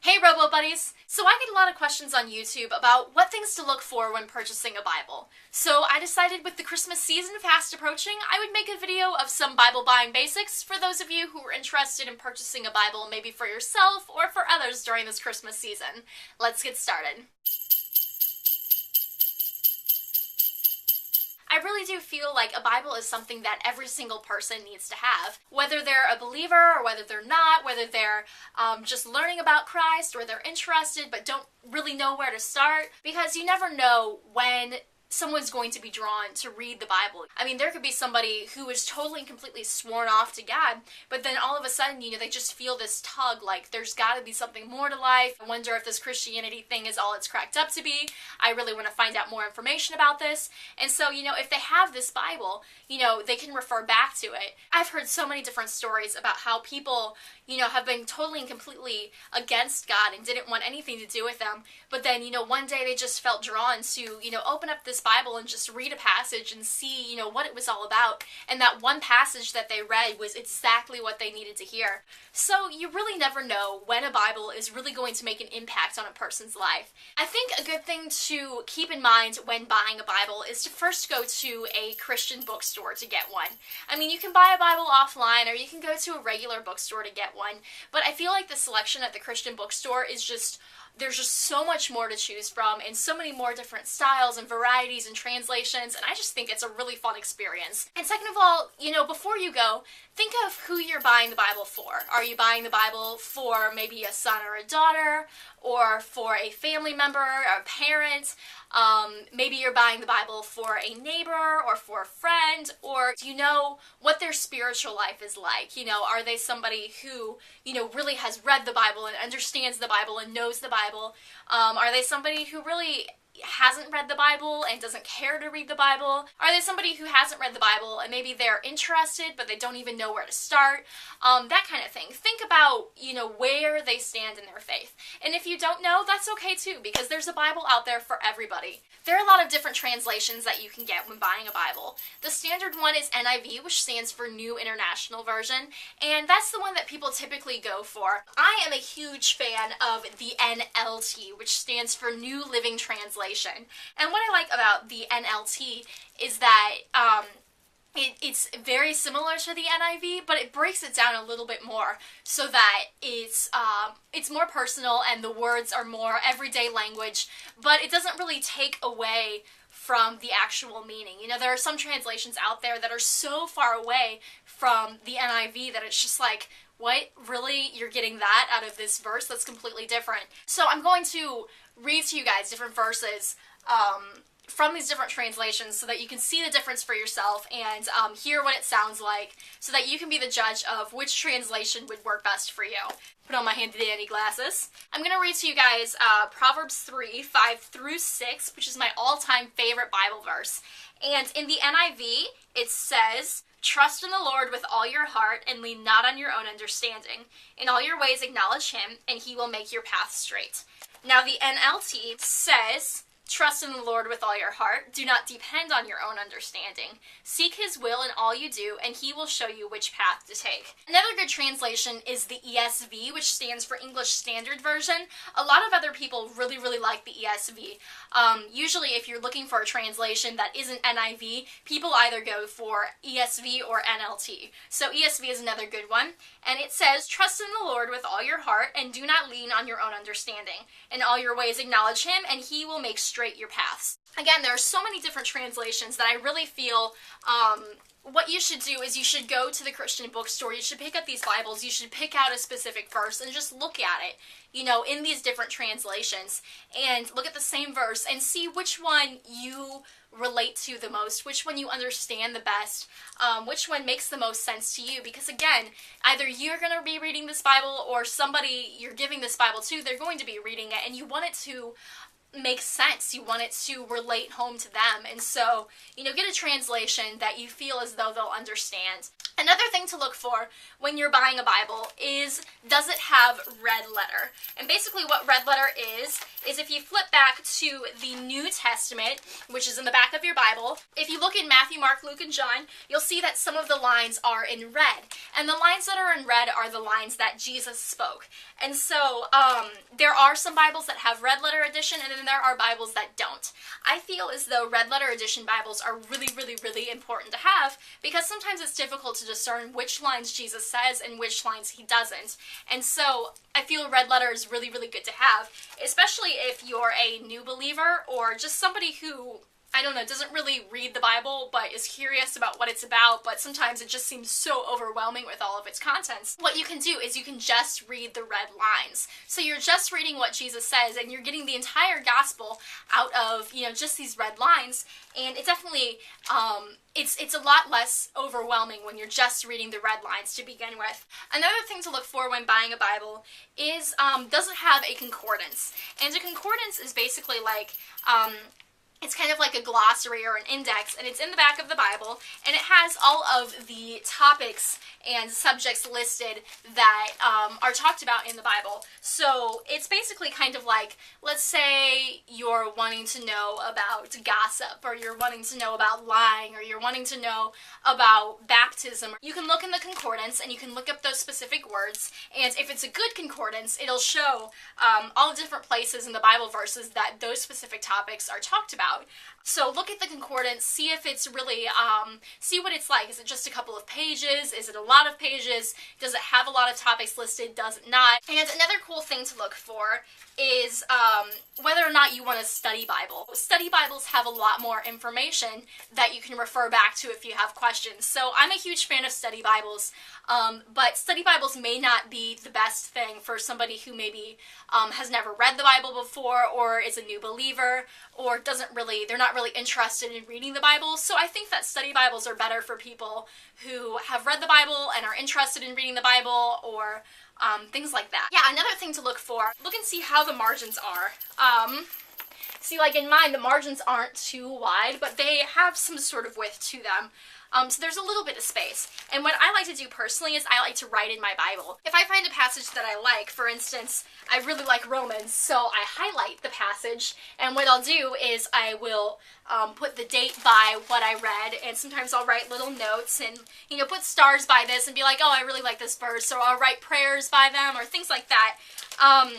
Hey Robo Buddies! So I get a lot of questions on YouTube about what things to look for when purchasing a Bible. So I decided with the Christmas season fast approaching, I would make a video of some Bible buying basics for those of you who are interested in purchasing a Bible maybe for yourself or for others during this Christmas season. Let's get started. I really do feel like a Bible is something that every single person needs to have. Whether they're a believer or whether they're not, whether they're just learning about Christ or they're interested but don't really know where to start, because you never know when someone's going to be drawn to read the Bible. I mean, there could be somebody who is totally and completely sworn off to God, but then all of a sudden, they just feel this tug, like there's got to be something more to life. I wonder if this Christianity thing is all it's cracked up to be. I really want to find out more information about this. And so, if they have this Bible, they can refer back to it. I've heard so many different stories about how people, have been totally and completely against God and didn't want anything to do with them, but then, one day they just felt drawn to, open up this Bible and just read a passage and see, what it was all about. And that one passage that they read was exactly what they needed to hear. So you really never know when a Bible is really going to make an impact on a person's life. I think a good thing to keep in mind when buying a Bible is to first go to a Christian bookstore to get one. I mean, you can buy a Bible offline or you can go to a regular bookstore to get one, but I feel like the selection at the Christian bookstore is there's just so much more to choose from and so many more different styles and varieties and translations, and I just think it's a really fun experience. And second of all, before you go, think of who you're buying the Bible for. Are you buying the Bible for maybe a son or a daughter, or for a family member, or a parent? Maybe you're buying the Bible for a neighbor or for a friend, or do you know what their spiritual life is like? Are they somebody who, really has read the Bible and understands the Bible and knows the Bible? Are they somebody who really hasn't read the Bible and doesn't care to read the Bible? Are they somebody who hasn't read the Bible and maybe they're interested but they don't even know where to start? That kind of thing. Think about, where they stand in their faith. And if you don't know, that's okay too, because there's a Bible out there for everybody. There are a lot of different translations that you can get when buying a Bible. The standard one is NIV, which stands for New International Version, and that's the one that people typically go for. I am a huge fan of the NLT, which stands for New Living Translation. And what I like about the NLT is that it's very similar to the NIV, but it breaks it down a little bit more so that it's more personal and the words are more everyday language, but it doesn't really take away from the actual meaning. There are some translations out there that are so far away from the NIV that it's just like, what? Really? You're getting that out of this verse? That's completely different. So I'm going to read to you guys different verses from these different translations so that you can see the difference for yourself and hear what it sounds like so that you can be the judge of which translation would work best for you. Put on my handy-dandy glasses. I'm going to read to you guys Proverbs 3, 5 through 6, which is my all-time favorite Bible verse. And in the NIV, it says, "Trust in the Lord with all your heart and lean not on your own understanding. In all your ways acknowledge him, and he will make your path straight." Now the NLT says, "Trust in the Lord with all your heart. Do not depend on your own understanding. Seek his will in all you do, and he will show you which path to take." Another good translation is the ESV, which stands for English Standard Version. A lot of other people really, really like the ESV. Usually, if you're looking for a translation that isn't NIV, people either go for ESV or NLT. So ESV is another good one. And it says, "Trust in the Lord with all your heart, and do not lean on your own understanding. In all your ways acknowledge him, and he will make straight your paths." Again, there are so many different translations that I really feel what you should do is you should go to the Christian bookstore, you should pick up these Bibles, you should pick out a specific verse and just look at it, in these different translations, and look at the same verse and see which one you relate to the most, which one you understand the best, which one makes the most sense to you, because again, either you're going to be reading this Bible or somebody you're giving this Bible to, they're going to be reading it, and you want it to make sense. You want it to relate home to them. And so, get a translation that you feel as though they'll understand. Another thing to look for when you're buying a Bible is, does it have red letter? And basically what red letter is if you flip back to the New Testament, which is in the back of your Bible, if you look in Matthew, Mark, Luke, and John, you'll see that some of the lines are in red. And the lines that are in red are the lines that Jesus spoke. And so there are some Bibles that have red letter edition, and then there are Bibles that don't. I feel as though red letter edition Bibles are really, really, really important to have, because sometimes it's difficult to discern which lines Jesus says and which lines he doesn't. And so I feel red letter is really, really good to have, especially if you're a new believer or just somebody who, I don't know, doesn't really read the Bible but is curious about what it's about, but sometimes it just seems so overwhelming with all of its contents. What you can do is you can just read the red lines. So you're just reading what Jesus says, and you're getting the entire gospel out of, just these red lines, and it definitely, it's a lot less overwhelming when you're just reading the red lines to begin with. Another thing to look for when buying a Bible is, does it have a concordance? And a concordance is basically like, it's kind of like a glossary or an index, and it's in the back of the Bible, and it has all of the topics and subjects listed that are talked about in the Bible. So it's basically kind of like, let's say you're wanting to know about gossip, or you're wanting to know about lying, or you're wanting to know about baptism. You can look in the concordance and you can look up those specific words, and if it's a good concordance, it'll show all the different places in the Bible verses that those specific topics are talked about. So look at the concordance, see if it's really, see what it's like. Is it just a couple of pages? Is it a lot of pages? Does it have a lot of topics listed? Does it not? And another cool thing to look for is whether or not you want a study Bible. Study Bibles have a lot more information that you can refer back to if you have questions. So I'm a huge fan of study Bibles, but study Bibles may not be the best thing for somebody who maybe has never read the Bible before, or is a new believer, or they're not really interested in reading the Bible. So I think that study Bibles are better for people who have read the Bible and are interested in reading the Bible, or things like that. Yeah, another thing to look for, look and see how the margins are. See, like in mine, the margins aren't too wide, but they have some sort of width to them. So there's a little bit of space. And what I like to do personally is I like to write in my Bible. If I find a passage that I like, for instance, I really like Romans, so I highlight the passage, and what I'll do is I will put the date by what I read, and sometimes I'll write little notes and, put stars by this and be like, oh, I really like this verse, or I'll write prayers by them, or things like that.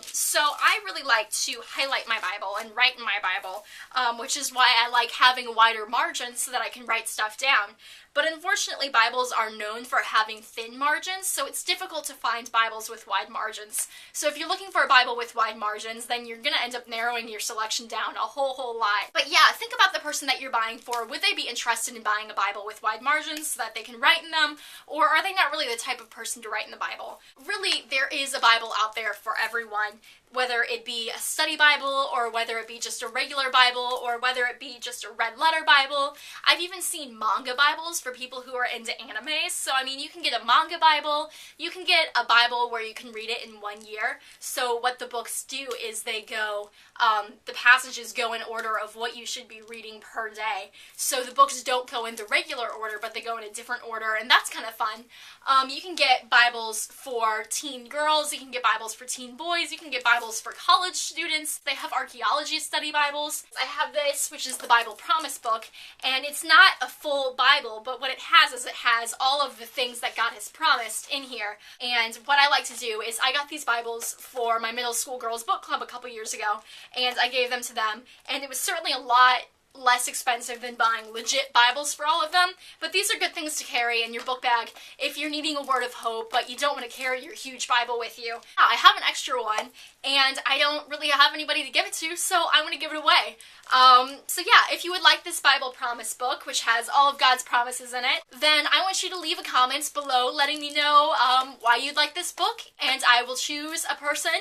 So I really like to highlight my Bible and write in my Bible, which is why I like having wider margins so that I can write stuff down. But unfortunately, Bibles are known for having thin margins, so it's difficult to find Bibles with wide margins. So if you're looking for a Bible with wide margins, then you're going to end up narrowing your selection down a whole lot. But yeah, think about the person that you're buying for. Would they be interested in buying a Bible with wide margins so that they can write in them, or are they not really the type of person to write in the Bible? Really, there is a Bible out there for everyone, whether it be a study Bible, or whether it be just a regular Bible, or whether it be just a red letter Bible. I've even seen manga Bibles for people who are into anime. So I mean, you can get a manga Bible, you can get a Bible where you can read it in 1 year. So what the books do is they go, the passages go in order of what you should be reading per day. So the books don't go in the regular order, but they go in a different order, and that's kind of fun. You can get Bibles for teen girls, you can get Bibles for teen boys, you can get Bibles for college students. They have archaeology study Bibles. I have this, which is the Bible Promise Book, and it's not a full Bible, but what it has is it has all of the things that God has promised in here. And what I like to do is I got these Bibles for my middle school girls book club a couple years ago, and I gave them to them, and it was certainly a lot less expensive than buying legit Bibles for all of them, but these are good things to carry in your book bag if you're needing a word of hope, but you don't want to carry your huge Bible with you. I have an extra one, and I don't really have anybody to give it to, so I want to give it away. So yeah, if you would like this Bible Promise book, which has all of God's promises in it, then I want you to leave a comment below letting me know why you'd like this book, and I will choose a person,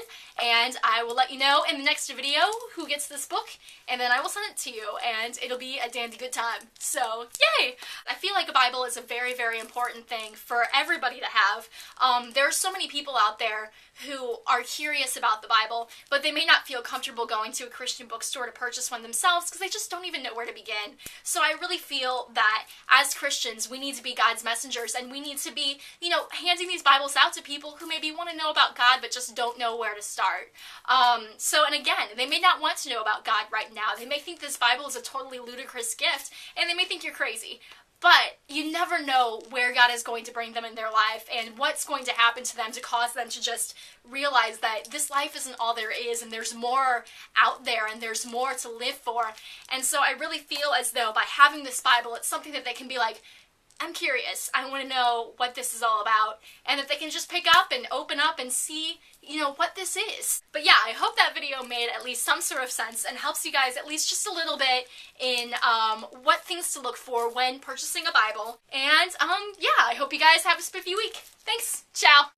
and I will let you know in the next video who gets this book, and then I will send it to you. and it'll be a dandy good time. So, yay! I feel like a Bible is a very, very important thing for everybody to have. There are so many people out there who are curious about the Bible, but they may not feel comfortable going to a Christian bookstore to purchase one themselves because they just don't even know where to begin. So I really feel that as Christians, we need to be God's messengers, and we need to be, handing these Bibles out to people who maybe want to know about God but just don't know where to start. And again, they may not want to know about God right now. They may think this Bible is a totally ludicrous gift, and they may think you're crazy. But you never know where God is going to bring them in their life and what's going to happen to them to cause them to just realize that this life isn't all there is, and there's more out there and there's more to live for. And so I really feel as though by having this Bible, it's something that they can be like, I'm curious, I want to know what this is all about, and that they can just pick up and open up and see, what this is. But yeah, I hope that video made at least some sort of sense and helps you guys at least just a little bit in what things to look for when purchasing a Bible. And yeah, I hope you guys have a spiffy week. Thanks, ciao!